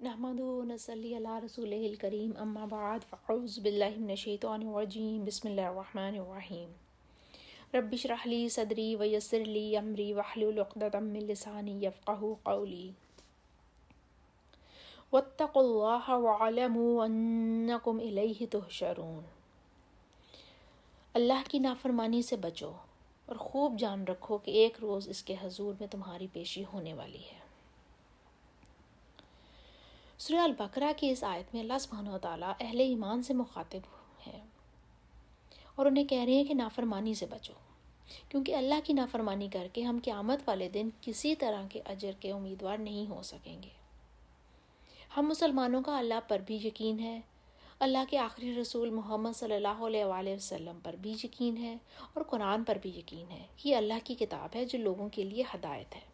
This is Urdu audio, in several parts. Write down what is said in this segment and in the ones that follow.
نحمدہ و نصلی علی رسولہ الکریم اما بعد فاعوذ باللہ من الشیطان الرجیم بسم اللہ الرحمن الرحیم رب اشرح لی صدری ویسر لی امری واحلل عقدۃ من لسانی یفقہوا قولی واتقوا اللہ واعلموا انکم الیہ تحشرون۔ اللہ کی نافرمانی سے بچو اور خوب جان رکھو کہ ایک روز اس کے حضور میں تمہاری پیشی ہونے والی ہے۔ سورہ البقرہ کی اس آیت میں اللہ سبحانہ و تعالیٰ اہل ایمان سے مخاطب ہیں اور انہیں کہہ رہے ہیں کہ نافرمانی سے بچو، کیونکہ اللہ کی نافرمانی کر کے ہم قیامت والے دن کسی طرح کے اجر کے امیدوار نہیں ہو سکیں گے۔ ہم مسلمانوں کا اللہ پر بھی یقین ہے، اللہ کے آخری رسول محمد صلی اللہ علیہ وآلہ وسلم پر بھی یقین ہے اور قرآن پر بھی یقین ہے۔ یہ اللہ کی کتاب ہے جو لوگوں کے لیے ہدایت ہے۔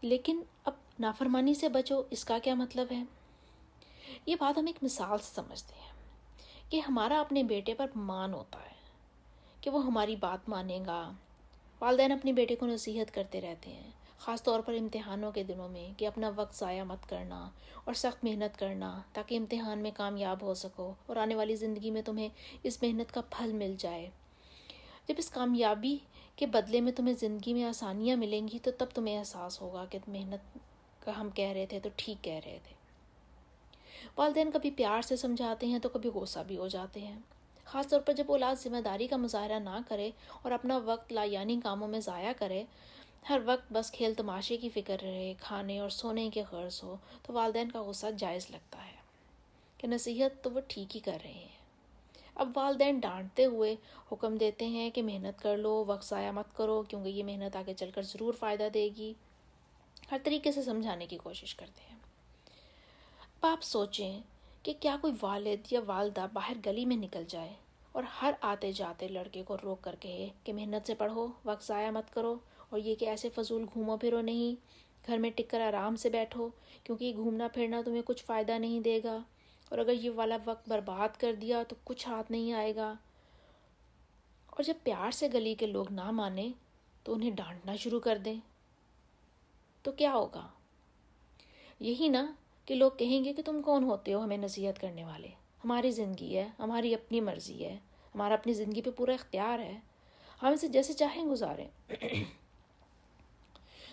لیکن اب نافرمانی سے بچو، اس کا کیا مطلب ہے؟ یہ بات ہم ایک مثال سے سمجھتے ہیں کہ ہمارا اپنے بیٹے پر مان ہوتا ہے کہ وہ ہماری بات مانے گا۔ والدین اپنے بیٹے کو نصیحت کرتے رہتے ہیں، خاص طور پر امتحانوں کے دنوں میں، کہ اپنا وقت ضائع مت کرنا اور سخت محنت کرنا تاکہ امتحان میں کامیاب ہو سکو اور آنے والی زندگی میں تمہیں اس محنت کا پھل مل جائے۔ جب اس کامیابی کے بدلے میں تمہیں زندگی میں آسانیاں ملیں گی تو تب تمہیں احساس ہوگا کہ محنت کا ہم کہہ رہے تھے تو ٹھیک کہہ رہے تھے۔ والدین کبھی پیار سے سمجھاتے ہیں تو کبھی غصہ بھی ہو جاتے ہیں، خاص طور پر جب اولاد ذمہ داری کا مظاہرہ نہ کرے اور اپنا وقت لایعنی کاموں میں ضائع کرے، ہر وقت بس کھیل تماشے کی فکر رہے، کھانے اور سونے کے غرض ہو، تو والدین کا غصہ جائز لگتا ہے کہ نصیحت تو وہ ٹھیک ہی کر رہے ہیں۔ اب والدین ڈانٹتے ہوئے حکم دیتے ہیں کہ محنت کر لو، وقت ضائع مت کرو، کیونکہ یہ محنت آگے چل کر ضرور فائدہ دے گی۔ ہر طریقے سے سمجھانے کی کوشش کرتے ہیں۔ اب آپ سوچیں کہ کیا کوئی والد یا والدہ باہر گلی میں نکل جائے اور ہر آتے جاتے لڑکے کو روک کر کہے کہ محنت سے پڑھو، وقت ضائع مت کرو، اور یہ کہ ایسے فضول گھومو پھرو نہیں، گھر میں ٹک کر آرام سے بیٹھو، کیونکہ یہ گھومنا پھرنا تمہیں کچھ فائدہ نہیں دے گا، اور اگر یہ والا وقت برباد کر دیا تو کچھ ہاتھ نہیں آئے گا۔ اور جب پیار سے گلی کے لوگ نہ مانیں تو انہیں ڈانٹنا شروع کر دیں تو کیا ہوگا؟ یہی نا کہ لوگ کہیں گے کہ تم کون ہوتے ہو ہمیں نصیحت کرنے والے، ہماری زندگی ہے، ہماری اپنی مرضی ہے، ہمارا اپنی زندگی پہ پورا اختیار ہے، ہم اسے جیسے چاہیں گزاریں۔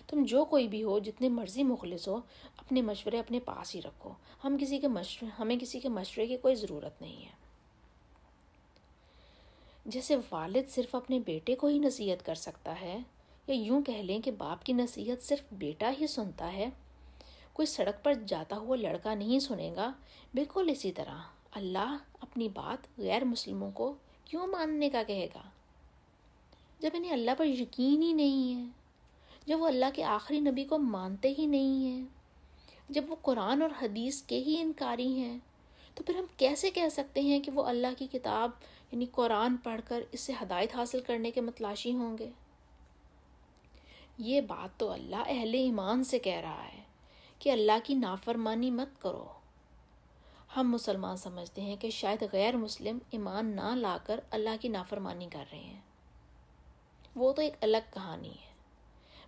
تم جو کوئی بھی ہو، جتنے مرضی مخلص ہو، اپنے مشورے اپنے پاس ہی رکھو، ہمیں کسی کے مشورے کی کوئی ضرورت نہیں ہے۔ جیسے والد صرف اپنے بیٹے کو ہی نصیحت کر سکتا ہے، یا یوں کہہ لیں کہ باپ کی نصیحت صرف بیٹا ہی سنتا ہے، کوئی سڑک پر جاتا ہوا لڑکا نہیں سنے گا، بالکل اسی طرح اللہ اپنی بات غیر مسلموں کو کیوں ماننے کا کہے گا؟ جب انہیں اللہ پر یقین ہی نہیں ہے، جب وہ اللہ کے آخری نبی کو مانتے ہی نہیں ہیں، جب وہ قرآن اور حدیث کے ہی انکاری ہیں، تو پھر ہم کیسے کہہ سکتے ہیں کہ وہ اللہ کی کتاب یعنی قرآن پڑھ کر اس سے ہدایت حاصل کرنے کے متلاشی ہوں گے؟ یہ بات تو اللہ اہل ایمان سے کہہ رہا ہے کہ اللہ کی نافرمانی مت کرو۔ ہم مسلمان سمجھتے ہیں کہ شاید غیر مسلم ایمان نہ لا کر اللہ کی نافرمانی کر رہے ہیں، وہ تو ایک الگ کہانی ہے۔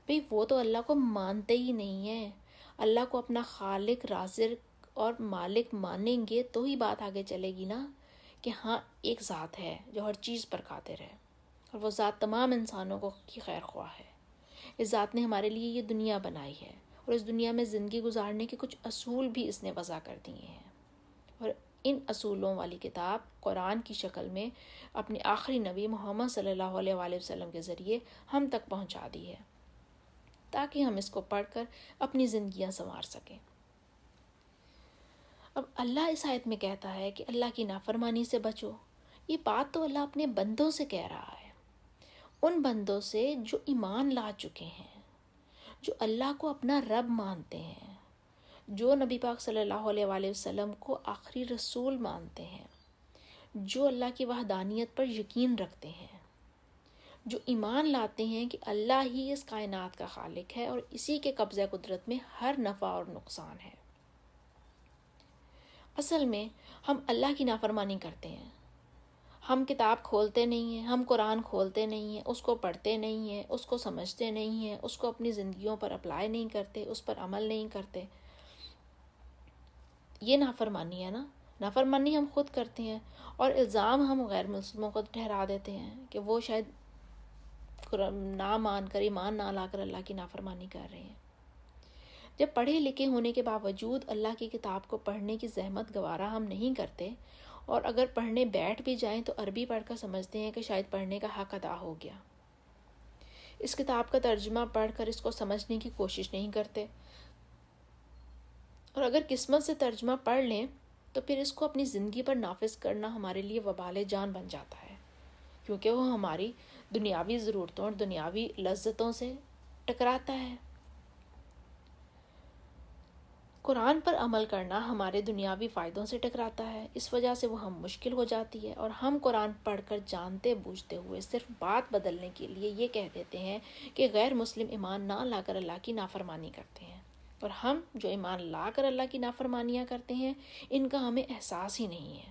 بھئی وہ تو اللہ کو مانتے ہی نہیں ہیں، اللہ کو اپنا خالق، رازق اور مالک مانیں گے تو ہی بات آگے چلے گی نا، کہ ہاں ایک ذات ہے جو ہر چیز پر قادر ہے، اور وہ ذات تمام انسانوں کی خیر خواہ ہے۔ اس ذات نے ہمارے لیے یہ دنیا بنائی ہے، اور اس دنیا میں زندگی گزارنے کے کچھ اصول بھی اس نے وضع کر دیے ہیں، اور ان اصولوں والی کتاب قرآن کی شکل میں اپنے آخری نبی محمد صلی اللہ علیہ وآلہ وسلم کے ذریعے ہم تک پہنچا دی ہے، تاکہ ہم اس کو پڑھ کر اپنی زندگیاں سنوار سکیں۔ اب اللہ اس آیت میں کہتا ہے کہ اللہ کی نافرمانی سے بچو، یہ بات تو اللہ اپنے بندوں سے کہہ رہا ہے، ان بندوں سے جو ایمان لا چکے ہیں، جو اللہ کو اپنا رب مانتے ہیں، جو نبی پاک صلی اللہ علیہ وآلہ وسلم کو آخری رسول مانتے ہیں، جو اللہ کی وحدانیت پر یقین رکھتے ہیں، جو ایمان لاتے ہیں کہ اللہ ہی اس کائنات کا خالق ہے اور اسی کے قبضہ قدرت میں ہر نفع اور نقصان ہے۔ اصل میں ہم اللہ کی نافرمانی کرتے ہیں، ہم کتاب کھولتے نہیں ہیں، ہم قرآن کھولتے نہیں ہیں، اس کو پڑھتے نہیں ہیں، اس کو سمجھتے نہیں ہیں، اس کو اپنی زندگیوں پر اپلائی نہیں کرتے، اس پر عمل نہیں کرتے، یہ نافرمانی ہے نا۔ نافرمانی ہم خود کرتے ہیں، اور الزام ہم غیر مسلموں کو ٹھہرا دیتے ہیں کہ وہ شاید نہ مان کر، ایمان نہ لا کر اللہ کی نافرمانی کر رہے ہیں۔ جب پڑھے لکھے ہونے کے باوجود اللہ کی کتاب کو پڑھنے کی زحمت گوارا ہم نہیں کرتے، اور اگر پڑھنے بیٹھ بھی جائیں تو عربی پڑھ کر سمجھتے ہیں کہ شاید پڑھنے کا حق ادا ہو گیا، اس کتاب کا ترجمہ پڑھ کر اس کو سمجھنے کی کوشش نہیں کرتے، اور اگر قسمت سے ترجمہ پڑھ لیں تو پھر اس کو اپنی زندگی پر نافذ کرنا ہمارے لیے وبال جان بن جاتا ہے، کیونکہ وہ ہماری دنیاوی ضرورتوں اور دنیاوی لذتوں سے ٹکراتا ہے۔ قرآن پر عمل کرنا ہمارے دنیاوی فائدوں سے ٹکراتا ہے، اس وجہ سے وہ ہم مشکل ہو جاتی ہے، اور ہم قرآن پڑھ کر جانتے بوجھتے ہوئے صرف بات بدلنے کے لیے یہ کہہ دیتے ہیں کہ غیر مسلم ایمان نہ لا کر اللہ کی نافرمانی کرتے ہیں، اور ہم جو ایمان لا کر اللہ کی نافرمانیاں کرتے ہیں ان کا ہمیں احساس ہی نہیں ہے۔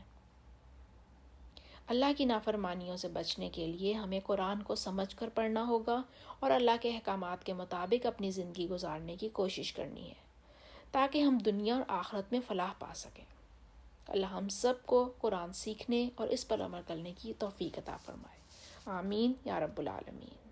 اللہ کی نافرمانیوں سے بچنے کے لیے ہمیں قرآن کو سمجھ کر پڑھنا ہوگا، اور اللہ کے احکامات کے مطابق اپنی زندگی گزارنے کی کوشش کرنی ہے، تاکہ ہم دنیا اور آخرت میں فلاح پا سکیں۔ اللہ ہم سب کو قرآن سیکھنے اور اس پر عمل کرنے کی توفیق عطا فرمائے۔ آمین یا رب العالمین۔